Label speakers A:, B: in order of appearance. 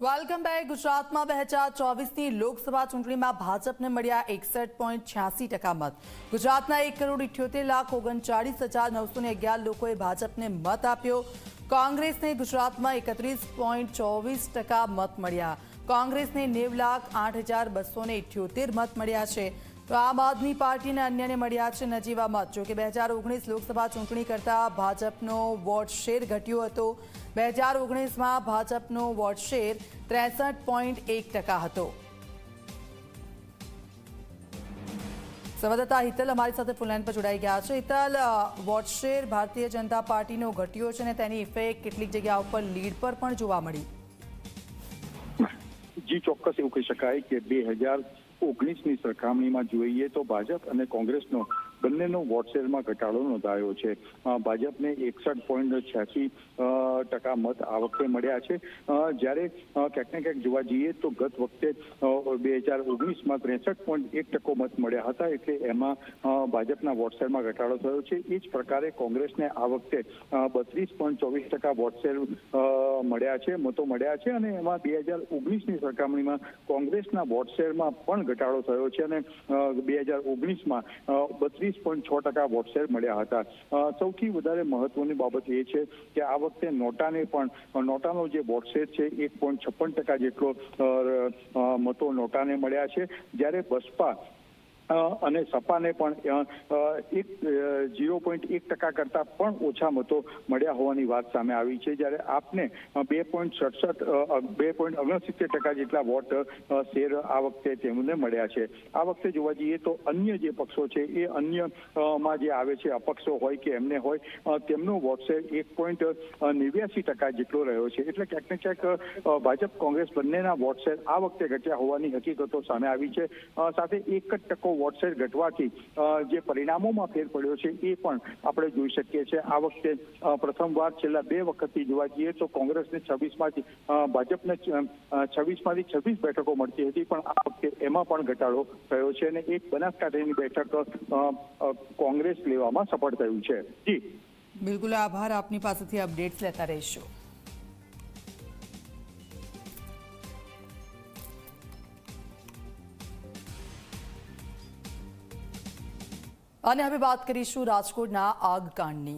A: Welcome back. ગુજરાતમાં 2024ની લોકસભા ચૂંટણીમાં ભાજપને મળ્યા 61.86% મત। ગુજરાતના 1,78,39,911 લોકોએ ભાજપને મત આપ્યો। કોંગ્રેસને ગુજરાતમાં 31.24% મત મળ્યા। કોંગ્રેસને 90,08,278 મત મળ્યા છે। તો આમ આદમી પાર્ટી અને અન્યને મળ્યા છે નજીવા મત। જો કે 2019 લોકસભા ચૂંટણી કરતાં ભાજપનો વોટ શેર ઘટ્યો હતો। 2019માં ભાજપનો વોટ શેર 63.1% હતો। સંવાદદાતા હિતલ અમારી સાથે ફોનલાઈન પર જોડાઈ ગયા છે। હિતલ, વોટ શેર ભારતીય જનતા પાર્ટીનો ઘટ્યો છે અને તેની ઇફેક્ટ કેટલીક જગ્યાઓ પર લીડ પર પણ જોવા મળી।
B: જી ચોક્કસ એવું કહી શકાય કે 2019ની સરખામણીમાં જોઈએ તો ભાજપ અને કોંગ્રેસનો બંનેનો વોટ શેરમાં ઘટાડો નોંધાયો છે। ભાજપને 61.86% મત આ વખતે મળ્યા છે, જ્યારે ક્યાંક ને ક્યાંક જોવા જઈએ તો ગત વખતે 2019માં 63.1% મત મળ્યા હતા, એટલે એમાં ભાજપના વોટ શેરમાં ઘટાડો થયો છે। એ જ પ્રકારે કોંગ્રેસને આ વખતે 32.24% વોટ શેર મળ્યા છે, મતો મળ્યા છે, અને એમાં 2019ની સરખામણીમાં કોંગ્રેસના વોટ શેરમાં પણ ઘટાડો થયો છે અને 2019માં 32.6% વોટ શેર મળ્યા હતા। સૌથી વધારે મહત્વની બાબત એ છે કે આ વખતે નોટાનો જે વોટ શેર છે 1.56% જેટલો મતો નોટાને મળ્યા છે, જ્યારે બસપા અને સપાને પણ 0.1% કરતાં પણ ઓછા મતો મળ્યા હોવાની વાત સામે આવી છે, જ્યારે આપને 2.69% જેટલા વોટ શેર આ વખતે તેમને મળ્યા છે। આ વખતે જોવા જઈએ તો અન્ય જે પક્ષો છે એ અન્યમાં જે આવે છે, અપક્ષો હોય કે એમને હોય, તેમનો વોટ શેર 1.89% જેટલો રહ્યો છે। એટલે ક્યાંક ને ક્યાંક ભાજપ કોંગ્રેસ બંનેના વોટ શેર આ વખતે ઘટ્યા હોવાની હકીકતો સામે આવી છે। સાથે 1% વોટ શેર ઘટવાથી જે પરિણામોમાં ફેર પડ્યો છે એ પણ આપણે જોઈ શકીએ છીએ। આ વખતે પ્રથમવાર છેલ્લા 2 વખતથી જોવા જઈએ તો કોંગ્રેસને 26માંથી ભાજપને 26માંથી 26 બેઠકો મળતી હતી, પણ આ વખતે એમાં પણ ઘટાડો થયો છે અને એક બનાસકાંઠાની બેઠક કોંગ્રેસ લેવામાં સફળ થયું છે। જી
A: બિલકુલ, આભાર। આપની પાસેથી અપડેટ્સ લેતા રહીશું। અને હવે વાત કરીશું રાજકોટના આગકાંડની।